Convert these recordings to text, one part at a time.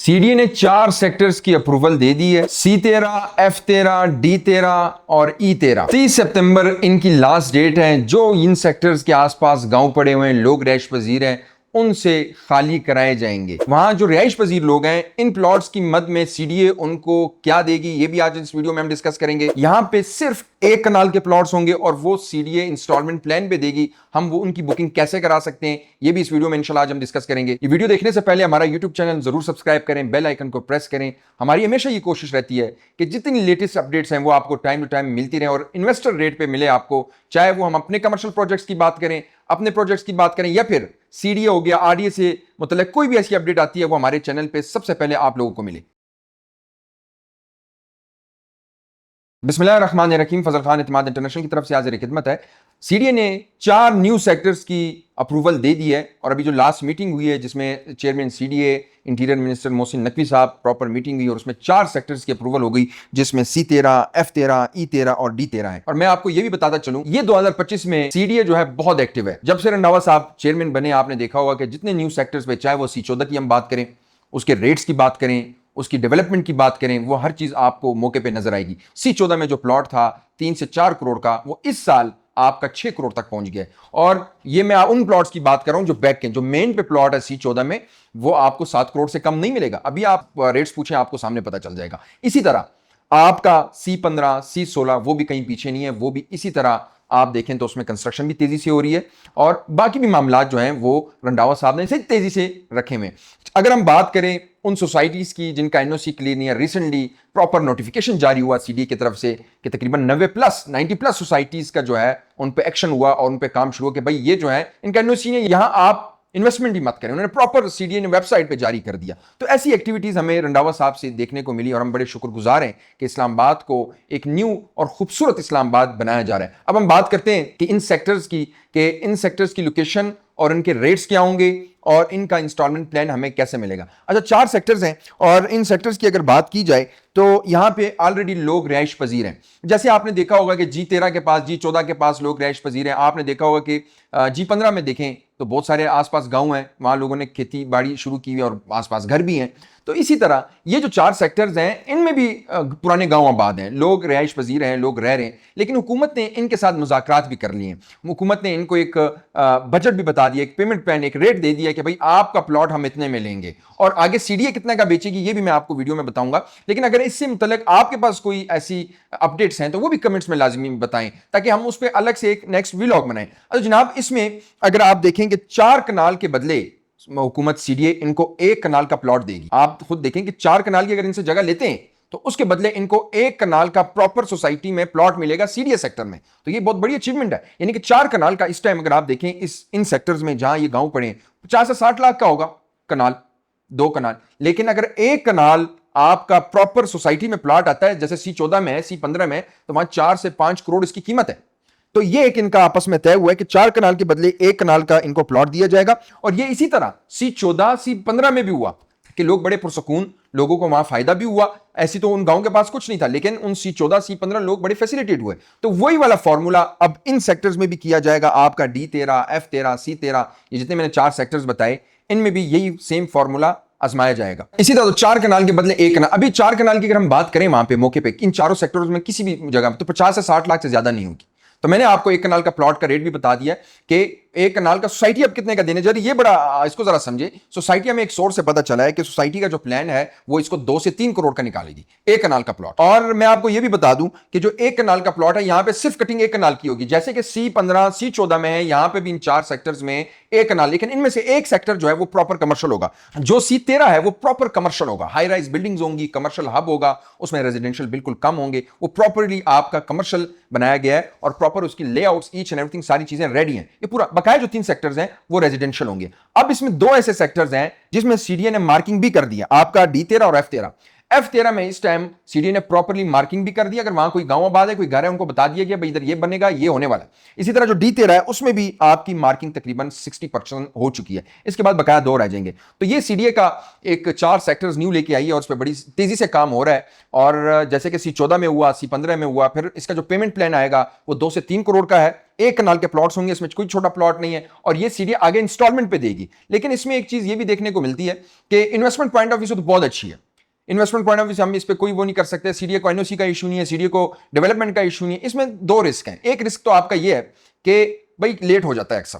CDA ने 4 sectors की approval दे दी है। C13, F13, D13 और E13। 30 सितंबर इनकी लास्ट डेट है। जो इन सेक्टर्स के आसपास गांव पड़े हुए हैं, लोग रैश पजीर हैं, उनसे खाली कराए जाएंगे। वहां जो रिहाइश पजीर लोग हैं, इन प्लॉट्स की मद में सीडीए उनको क्या देगी, ये भी आज इस वीडियो में हम डिस्कस करेंगे। यहां पे सिर्फ एक कनाल के प्लॉट्स होंगे और वो सीडीए इंस्टॉलमेंट प्लान पे देगी। हम वो उनकी बुकिंग कैसे करा सकते हैं, ये भी इस वीडियो में इंशाल्लाह आज हम डिस्कस करेंगे। ये वीडियो देखने से पहले हमारा यूट्यूब चैनल जरूर सब्सक्राइब करें, बेल आइकन को प्रेस करें। हमारी हमेशा ये कोशिश रहती है कि जितनी लेटेस्ट अपडेट्स हैं वो आपको टाइम टू टाइम मिलती रहे और इन्वेस्टर रेट पे मिले आपको, चाहे वो हम अपने कमर्शियल प्रोजेक्ट्स की बात करें, अपने प्रोजेक्ट्स की बात करें, या फिर सीडीए हो गया, आरडीए से मतलब कोई भी ऐसी अपडेट आती है वो हमारे चैनल पे सबसे पहले आप लोगों को मिले। बिस्मिल्लाहिर्रहमानिर्रहीम। फजल खान इत्तेमाद इंटरनेशनल की तरफ से हाजिर खिदमत है। सीडीए ने 4 न्यू सेक्टर्स की अप्रूवल दे दी है और अभी जो लास्ट मीटिंग हुई है जिसमें chairman CDA interior minister Mohsin Naqvi साहब प्रॉपर मीटिंग हुई और उसमें 4 सेक्टर्स की अप्रूवल हो गई, जिसमें C13, F13, E13 और D13 है। और मैं आपको ये भी बताता चलूं, ये 2025 में सीडीए जो है बहुत एक्टिव है। जब से रंधावा साहब चेयरमैन बने, आपने देखा होगा कि जितने न्यू सेक्टर्स पे, चाहे वो C14 की हम बात करें, उसके रेट्स की बात करें, उसकी डेवलपमेंट की बात करें, वो हर चीज आपको मौके पे नजर आएगी। C14 में जो प्लॉट था 3 से 4 करोड़ का, वो इस साल आपका 6 करोड़ तक पहुंच गया। और ये मैं उन प्लॉट्स की बात कर रहा हूं जो बैक के, जो मेन पे प्लॉट है C14 में, वो आपको 7 करोड़ से कम नहीं मिलेगा। अभी आप रेट्स पूछें, आपको सामने पता चल जाएगा। इसी तरह आपका C15, C16 वो भी कहीं पीछे नहीं है, वो भी इसी तरह आप देखें तो उसमें कंस्ट्रक्शन भी तेजी से हो रही है और बाकी भी मामला जो हैं वो रंधावा साहब ने इसे तेजी से रखे हुए। अगर हम बात करें उन सोसाइटीज की जिनका एनओसी क्लियर नहीं है, रिसेंटली प्रॉपर नोटिफिकेशन जारी हुआ सीडीए की तरफ से कि तकरीबन 90 प्लस सोसाइटीज का जो है उन पे एक्शन हुआ और उन पे काम शुरू हो कि भाई ये जो है इनका एनओसी है, यहां आप इन्वेस्टमेंट ही मत करें। उन्होंने प्रॉपर सीडीए ने वेबसाइट पे जारी कर दिया। तो ऐसी एक्टिविटीज हमें रंधावा साहब से देखने को मिली और हम बड़े शुक्रगुजार हैं कि इस्लामाबाद को एक न्यू और खूबसूरत इस्लामाबाद बनाया जा रहा है। अब हम बात करते हैं कि इन सेक्टर्स की लोकेशन और इनके रेट्स क्या होंगे और इनका इंस्टॉलमेंट प्लान हमें कैसे मिलेगा। अच्छा, 4 सेक्टर्स हैं और इन सेक्टर्स की अगर बात की जाए तो यहां पे ऑलरेडी लोग रिहाइश पजीर हैं। जैसे आपने देखा होगा कि G13 के पास, G14 के पास लोग रिहाइश पजीर हैं। आपने देखा होगा कि G15 में देखें तो बहुत सारे आसपास गांव हैं, वहां लोगों ने खेती बाड़ी शुरू की है और आसपास घर भी हैं। तो इसी तरह ये जो 4 सेक्टर्स हैं, इनमें भी पुराने गांव आबाद हैं, लोग रिहाइश पजीर हैं, लोग रह रहे हैं। लेकिन हुकूमत ने इनके साथ मुज़ाकरात भी कर लिए हैं। हुकूमत ने इनको एक बजट भी बता दिया, एक पेमेंट प्लान, एक रेट दे दिया कि भाई आपका प्लॉट हम इतने में लेंगे और आगे सीडीए कितने का बेचेगी ये भी मैं आपको वीडियो में बताऊंगा। लेकिन अगर इससे मुतल्लिक आपके पास कोई ऐसी अपडेट्स हैं तो वो भी कमेंट्स में लाजमी बताएं ताकि हम उस पर अलग से एक नेक्स्ट व्लॉग बनाएं। अच्छा जनाब, इसमें अगर आप देखें कि 4 कनाल के बदले हुकूमत सीडीए इनको 1 कनाल का प्लॉट देगी। आप खुद देखें कि 4 कनाल की अगर इनसे जगह लेते हैं तो उसके बदले इनको 1 कनाल का प्रॉपर सोसाइटी में प्लॉट मिलेगा सीडीए सेक्टर में। तो ये बहुत बड़ी अचीवमेंट है। यानी कि 4 कनाल का इस टाइम अगर आप देखें इन सेक्टर्स में जहां ये गांव पड़े 50 से 60 लाख का होगा कनाल, 2 कनाल। लेकिन अगर 1 कनाल आपका प्रॉपर सोसाइटी में प्लॉट आता है, जैसे C14 में है, C15 में, तो वहां 4 से 5 करोड़ इसकी कीमत है। तो ये एक इनका आपस में तय हुआ है कि 4 कनाल के बदले 1 कनाल का इनको प्लॉट दिया जाएगा। और ये इसी तरह C14, C15 में भी हुआ कि लोग बड़े पुरसकून, लोगों को वहां फायदा भी हुआ। ऐसी तो उन गांव के पास कुछ नहीं था, लेकिन उन C14, C15 लोग बड़े फैसिलिटेट हुए। तो वही वाला फॉर्मूला अब इन सेक्टर्स में भी किया जाएगा। आपका D13, F13, C13, ये जितने मैंने 4 सेक्टर्स बताए, इनमें भी यही सेम फॉर्मूला आजमाया जाएगा। इसी तरह तो 4 कनाल के बदले 1 कनाल। अभी 4 कनाल की अगर हम बात करें वहां पे मौके पे इन चारों सेक्टर्स में किसी भी जगह तो 50 से 60 लाख से ज्यादा नहीं होगी। तो मैंने आपको 1 कनाल का प्लॉट का रेट भी बता दिया कि 1 कनाल का सोसाइटी अब कितने का देने जा रही है। ये बड़ा, इसको जरा समझे। सोसाइटी हमें एक सोर्स से पता चला है कि सोसाइटी का जो प्लान है वो इसको 2 से 3 करोड़ का निकालेगी 1 कनाल का प्लॉट। और मैं आपको ये भी बता दूं कि जो 1 कनाल का प्लॉट है यहां पे सिर्फ कटिंग 1 कनाल की होगी, जैसे कि C15, C14 में है, यहां पे भी इन 4 सेक्टर्स में 1 कनाल। लेकिन इनमें से एक सेक्टर जो है वो प्रॉपर कमर्शियल होगा। जो C13 है वो प्रॉपर कमर्शियल होगा, हाई राइज बिल्डिंग्स होंगी, कमर्शियल हब होगा, उसमें रेजिडेंशियल बिल्कुल कम होंगे। वो प्रॉपरली आपका कमर्शियल बनाया गया है और प्रॉपर उसकी लेआउट्स, ईच एंड एवरीथिंग, सारी चीजें रेडी हैं। ये पूरा बकाया जो 3 सेक्टर्स हैं वो रेजिडेंशियल होंगे। अब इसमें 2 ऐसे सेक्टर्स हैं जिसमें सीडीए ने मार्किंग भी कर दिया, आपका D13 और F13। F13 में इस टाइम सीडीए ने प्रॉपरली मार्किंग भी कर दिया, अगर वहां कोई गांव आबाद है, कोई घर है, उनको बता दिया गया भाई इधर ये बनेगा, ये होने वाला है। इसी तरह जो D13 है उसमें भी आपकी मार्किंग तकरीबन 60% हो चुकी है, इसके बाद बकाया 2 रह जाएंगे। तो ये सीडीए का एक 4 सेक्टर्स न्यू लेके आई है और उस पर बड़ी तेजी से काम हो रहा है। और जैसे कि C14 में हुआ, C15 में हुआ, फिर इसका जो पेमेंट प्लान आएगा वो 2 से 3 करोड़ का है। 1 कनाल के प्लॉट्स होंगे, इसमें कोई छोटा प्लॉट नहीं है, और ये सीडीए आगे इंस्टॉलमेंट पे देगी। लेकिन इसमें एक चीज ये भी देखने को मिलती है कि इन्वेस्टमेंट पॉइंट ऑफ व्यू से तो बहुत अच्छी है। इन्वेस्टमेंट पॉइंट ऑफ व्यू से हम इस पे कोई वो नहीं कर सकते, सीडीए को एनओसी का इशू नहीं है, सीडीए को डेवलपमेंट का इशू नहीं है। इसमें 2 रिस्क हैं। एक रिस्क तो आपका ये है कि भाई लेट हो जाता है, अक्सर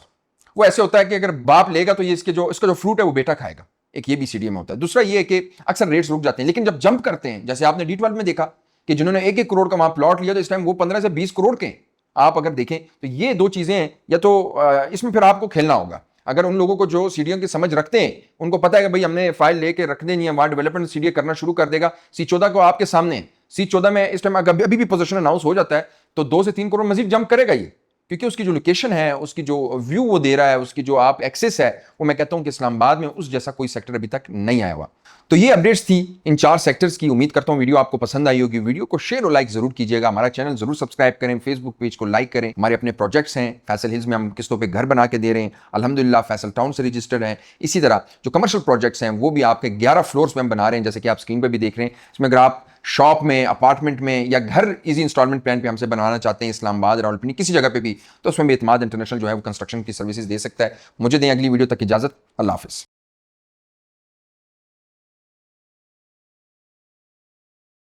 वो ऐसे होता है कि अगर बाप लेगा तो ये इसका जो फ्रूट है वो बेटा खाएगा, एक ये भी सीडीए में होता है। दूसरा ये है कि अक्सर रेट्स रुक जाते हैं, लेकिन जब जंप करते हैं, जैसे आपने D12 में देखा कि जिन्होंने 1-1 करोड़ का वहां प्लॉट लिया, तो इस टाइम वो 15 से 20 करोड़ के हैं। आप अगर देखें तो ये 2 चीजें हैं, या तो इसमें फिर आपको खेलना होगा। अगर उन लोगों को जो सीडीओ की समझ रखते हैं, उनको पता है कि भाई हमने फाइल लेके रख देनी है, वहां डेवलपमेंट सीडीए करना शुरू कर देगा। C14 को आपके सामने है, C14 में इस टाइम अभी भी पोजीशन अनाउंस हो जाता है तो 2 से 3 करोड़ मजीद जंप करेगा ये, क्योंकि उसकी जो लोकेशन है, उसकी जो व्यू वो दे रहा है, उसकी जो आप एक्सेस है, वो मैं कहता हूं कि इस्लामाबाद में उस जैसा कोई सेक्टर अभी तक नहीं आया हुआ। तो ये अपडेट्स थी इन 4 सेक्टर्स की। उम्मीद करता हूं वीडियो आपको पसंद आई होगी। वीडियो को शेयर और लाइक जरूर कीजिएगा, हमारा चैनल जरूर सब्सक्राइब करें, फेसबुक पेज को लाइक करें। हमारे अपने प्रोजेक्ट्स हैं, फैसल हिल्स में हम किस्तों पे घर बना के दे रहे हैं, अल्हम्दुलिल्लाह फैसल टाउन से रजिस्टर्ड है। इसी तरह जो कमर्शियल प्रोजेक्ट्स हैं वो भी आपके 11 फ्लोर्स में हम बना रहे हैं, जैसे कि आप स्क्रीन पर भी देख रहे हैं। इसमें अगर आप शॉप में, अपार्टमेंट में या घर इजी इंस्टॉलमेंट प्लान पे हमसे बनवाना चाहते हैं, इस्लामाबाद, रावलपिंडी, किसी जगह पे भी, तो उसमें भी इत्माद इंटरनेशनल जो है वो कंस्ट्रक्शन की सर्विसेज दे सकता है। मुझे दें अगली वीडियो तक इजाजत। अल्लाह हाफिज़।